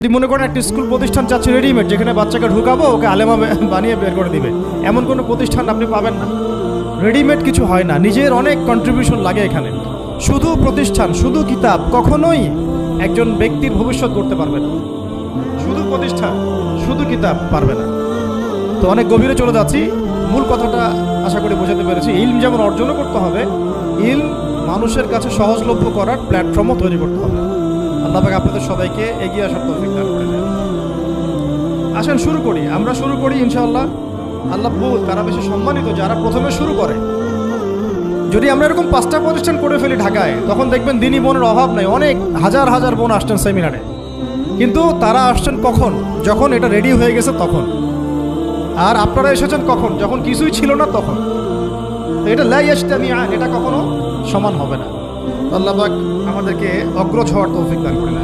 যদি মনে করেন একটা স্কুল প্রতিষ্ঠান চাচ্ছে রেডিমেড, যেখানে বাচ্চাকে ঢুকাবো ওকে আলেমা বানিয়ে বের করে দিবে, এমন কোনো প্রতিষ্ঠান আপনি পাবেন না। রেডিমেড কিছু হয় না, নিজের অনেক কন্ট্রিবিউশন লাগে এখানে। শুধু প্রতিষ্ঠান, শুধু কিতাব কখনোই একজন ব্যক্তির ভবিষ্যৎ করতে পারবে না। শুধু প্রতিষ্ঠান, শুধু কিতাব পারবে না। তো অনেক গভীরে চলে যাচ্ছি, মূল কথাটা আশা করি বোঝাতে পেরেছি। ইলম যেমন অর্জনও করতে হবে, ইলম মানুষের কাছে সহজলভ্য করার প্ল্যাটফর্মও তৈরি করতে হবে। আল্লাহ পাক আপনাদের সবাইকে এগিয়ে আসার তৌফিক দান করেন। আসেন শুরু করি, আমরা শুরু করি ইনশাআল্লাহ। আল্লাহ বল তারা বেশি সম্মানিত যারা প্রথমে শুরু করে। যদি আমরা এরকম 5টা প্রতিষ্ঠান করে ফেলি ঢাকায়, তখন দেখবেন দিনী বোনের অভাব নাই। অনেক হাজার হাজার বোন আসছেন সেমিনারে, কিন্তু তারা আসছেন কখন? যখন এটা রেডি হয়ে গেছে তখন। আর আপনারা এসেছেন কখন? যখন কিছুই ছিল না তখন। এটা লা ইয়াজতামিআন, এটা কখনো সমান হবে না। আল্লাহ পাক আমাদেরকে অগ্রজ হওয়ার তৌফিক দান করেন।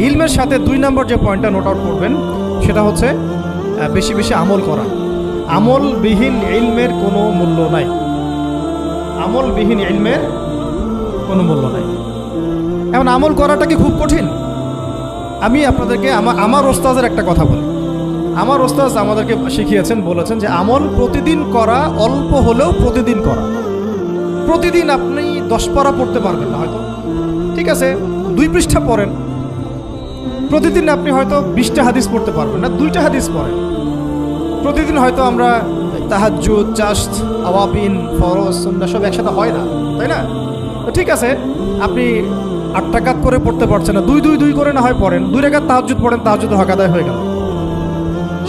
ইলমের সাথে 2 নম্বর যে পয়েন্টটা নোট আউট করবেন সেটা হচ্ছে বেশি বেশি আমল করা। আমলবিহীন ইলমের কোনো মূল্য নাই। আমলবিহীন ইলমের কোনো মূল্য নাই। এখন আমল করাটা কি খুব কঠিন? আমি আপনাদেরকে আমার ওস্তাদের একটা কথা বলি। আমার ওস্তাদ আমাদেরকে শিখিয়েছেন, বলেছেন যে আমল প্রতিদিন করা, অল্প হলেও প্রতিদিন করা। প্রতিদিন আপনি 10 পারা পড়তে পারবেন না হয়তো, ঠিক আছে 2 পৃষ্ঠা পড়েন। প্রতিদিন আপনি হয়তো 20টা হাদিস পড়তে পারবেন না, 2টা হাদিস পড়েন। প্রতিদিন হয়তো আমরা তাহাজ্জুদ, চাশত, আওয়াবিন, ফরজ, সুন্নাহ সব একসাথে হয় না, তাই না? তো ঠিক আছে, আপনি 8 রাকাত করে পড়তে পারছেন না, 2 করে না হয় পড়েন। 2 রাকাত তাহাজ্জুদ পড়েন, তাহাজ্জুদের হক আদায় হয়ে গেল।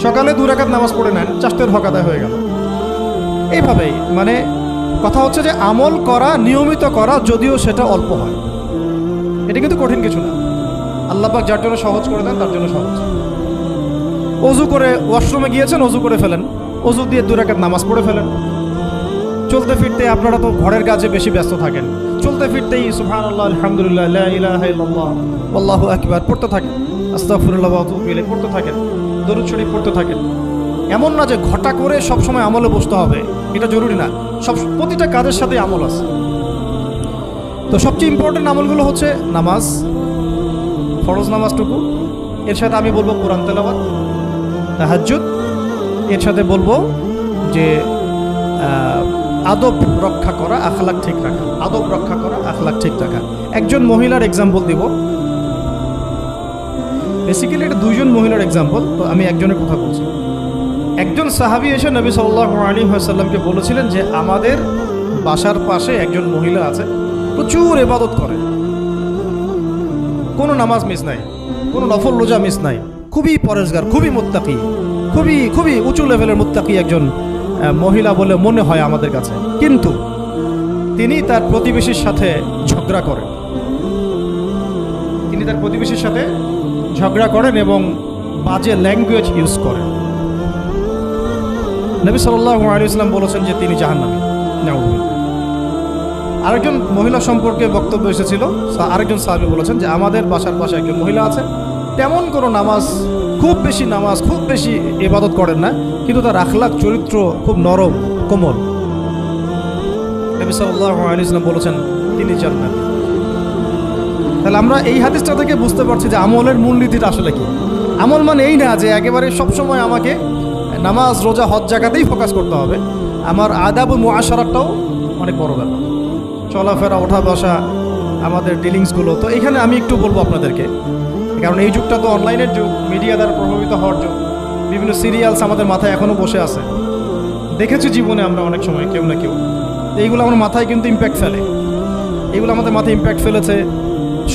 সকালে 2 রাকাত নামাজ পড়ে নেন, চাশতের হক আদায় হয়ে গেল। এইভাবেই মানে কথা হচ্ছে যে আমল করা, নিয়মিত করা, যদিও সেটা অল্প হয়, এটা কিন্তু কঠিন কিছু না। আল্লাহ পাক যার জন্য সহজ করে দেন তার জন্য সহজ। অজু করে ওয়াশরুমে গিয়েছেন, অজু করে ফেলেন, অজু দিয়ে 2 রাকাত নামাজ পড়ে ফেলেন। চলতে ফিরতে, আপনারা তো ঘরের কাজে বেশি ব্যস্ত থাকেন, চলতে ফিরতেই সুবহানাল্লাহ, আলহামদুলিল্লাহ, লা ইলাহা ইল্লাল্লাহ, আল্লাহু আকবার পড়তে থাকেন, আস্তাগফিরুল্লাহ ওয়া আতুবু ইলাইহি পড়তে থাকেন, দরুদ শরীফ পড়তে থাকেন। এমন না যে ঘটা করে সবসময় আমলে বসতে হবে, এটা জরুরি না। প্রতিটা কাজের সাথে আমল আছে। তো সবচেয়ে ইম্পর্টেন্ট আমলগুলো হচ্ছে নামাজ, ফরজ নামাজটুকু, এর সাথে আমি বলবো কোরআন তেলাওয়াত, তাহাজ্জুদ, এর সাথে বলবো যে আদব রক্ষা করা, আখলাক ঠিক রাখা। আদব রক্ষা করা, আখলাক ঠিক রাখা। একজন মহিলার এক্সাম্পল দিব। বেসিক্যালি এটা 2জন মহিলার এক্সাম্পল, তো আমি একজনের কথা বলছি। একজন সাহাবী এসে নবী সাল্লাল্লাহু আলাইহি ওয়াসাল্লামকে বলেছিলেন যে আমাদের বাসার পাশে একজন মহিলা আছে, প্রচুর ইবাদত করে, কোনো নামাজ মিস নাই, কোনো নফল রোজা মিস নাই, খুবই পরেজগার, খুবই মুত্তাকি, খুবই উঁচু লেভেলের মুত্তাকি একজন মহিলা বলে মনে হয় আমাদের কাছে। কিন্তু তিনি তার প্রতিবেশীর সাথে ঝগড়া করেন। তিনি তার প্রতিবেশীর সাথে ঝগড়া করেন এবং বাজে ল্যাঙ্গুয়েজ ইউজ করেন। নবী সাল্লাল্লাহু আলাইহি ওয়াসাল্লাম বলেছেন যে তিনি জাহান্নামী। নাউযুবিল্লাহ। আরেকজন মহিলা সম্পর্কে বক্তব্য এসেছিল, আরেকজন সাহাবী বলেছেন যে আমাদের বাসার পাশে একজন মহিলা আছে, তেমন কোনো নামাজ, খুব বেশি ইবাদত করেন না, কিন্তু তার আখলাক, চরিত্র খুব নরম, কোমল। নবী সাল্লাল্লাহু আলাইহি ওয়াসাল্লাম বলেছেন তিনি জান্নাতি। তাহলে আমরা এই হাদিসটা থেকে বুঝতে পারছি যে আমলের মূলনীতিটা আসলে কি। আমল মানে এই না যে একেবারে সবসময় আমাকে নামাজ, রোজা, হজ জায়গাতেই ফোকাস করতে হবে। আমার আদাব ও মুআশারাটাও অনেক বড় ব্যাপার। চলাফেরা, ওঠা বসা, আমাদের ডিলিংসগুলো। তো এখানে আমি একটু বলবো আপনাদেরকে, কারণ এই যুগটা তো অনলাইনের যুগ, মিডিয়া দ্বারা প্রভাবিত হওয়ার যুগ। বিভিন্ন সিরিয়ালস আমাদের মাথায় এখনও বসে আছে, দেখেছি জীবনে আমরা অনেক সময় কেউ না কেউ। এইগুলো আমার মাথায় কিন্তু ইম্প্যাক্ট ফেলে, এইগুলো আমাদের মাথায় ইম্প্যাক্ট ফেলেছে।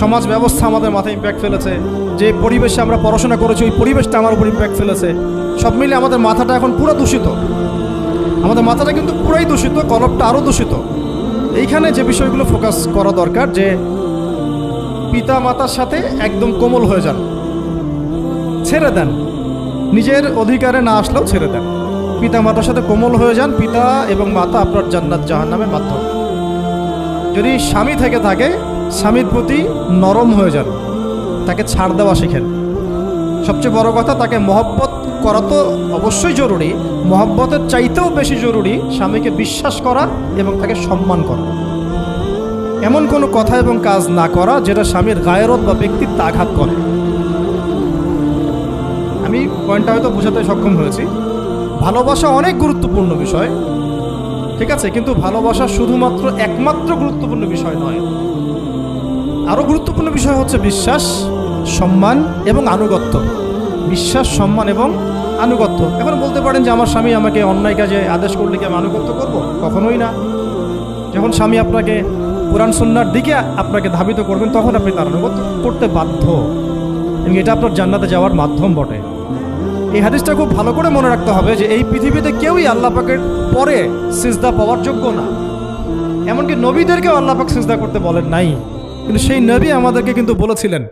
সমাজ ব্যবস্থা আমাদের মাথায় ইম্প্যাক্ট ফেলেছে। যে পরিবেশে আমরা পড়াশোনা করেছি ওই পরিবেশটা আমার উপর ইম্প্যাক্ট ফেলেছে। সব মিলে আমাদের মাথাটা এখন পুরো দূষিত। আমাদের মাথাটা কিন্তু পুরাই দূষিত, কলবটা আরও দূষিত। এইখানে যে বিষয়গুলো ফোকাস করা দরকার, যে পিতা মাতার সাথে একদম কোমল হয়ে যান, ছেড়ে দেন, নিজের অধিকারে না আসলেও ছেড়ে দেন। পিতা মাতার সাথে কোমল হয়ে যান। পিতা এবং মাতা আপনার জান্নাত জাহান্নামের মাধ্যম। যদি স্বামী থেকে থাকে, স্বামীর প্রতি নরম হয়ে যান, তাকে ছাড় দেওয়া শিখেন। সবচেয়ে বড় কথা, তাকে মহব্বত করা তো অবশ্যই জরুরি, মহব্বতের চাইতেও বেশি জরুরি স্বামীকে বিশ্বাস করা এবং তাকে সম্মান করা। এমন কোনো কথা এবং কাজ না করা যেটা স্বামীর গায়রত বা ব্যক্তিত্বে আঘাত করে। পয়েন্টটা হয়তো বোঝাতে সক্ষম হয়েছি। ভালোবাসা অনেক গুরুত্বপূর্ণ বিষয়, ঠিক আছে, কিন্তু ভালোবাসা শুধুমাত্র একমাত্র গুরুত্বপূর্ণ বিষয় নয়। আরও গুরুত্বপূর্ণ বিষয় হচ্ছে বিশ্বাস, সম্মান এবং আনুগত্য। বিশ্বাস, সম্মান এবং আনুগত্য। এখন বলতে পারেন যে আমার স্বামী আমাকে অন্যায় কাজে আদেশ করলে কি আমি আনুগত্য করব? কখনোই না। যখন স্বামী আপনাকে কোরআন সুন্নাহর দিকে আপনাকে ধাবিত করবেন, তখন আপনি তার আনুগত্য করতে বাধ্য, এবং এটা আপনার জান্নাতে যাওয়ার মাধ্যম বটে। এই হাদিসটা খুব ভালো করে মনে রাখতে হবে যে এই পৃথিবীতে কেউই আল্লাহ পাকের পরে সিজদা পাওয়ার যোগ্য না। এমনকি নবীদেরকেও আল্লাহ পাক সিজদা করতে বলেন নাই, কিন্তু সেই নবী আমাদেরকে কিন্তু বলেছিলেন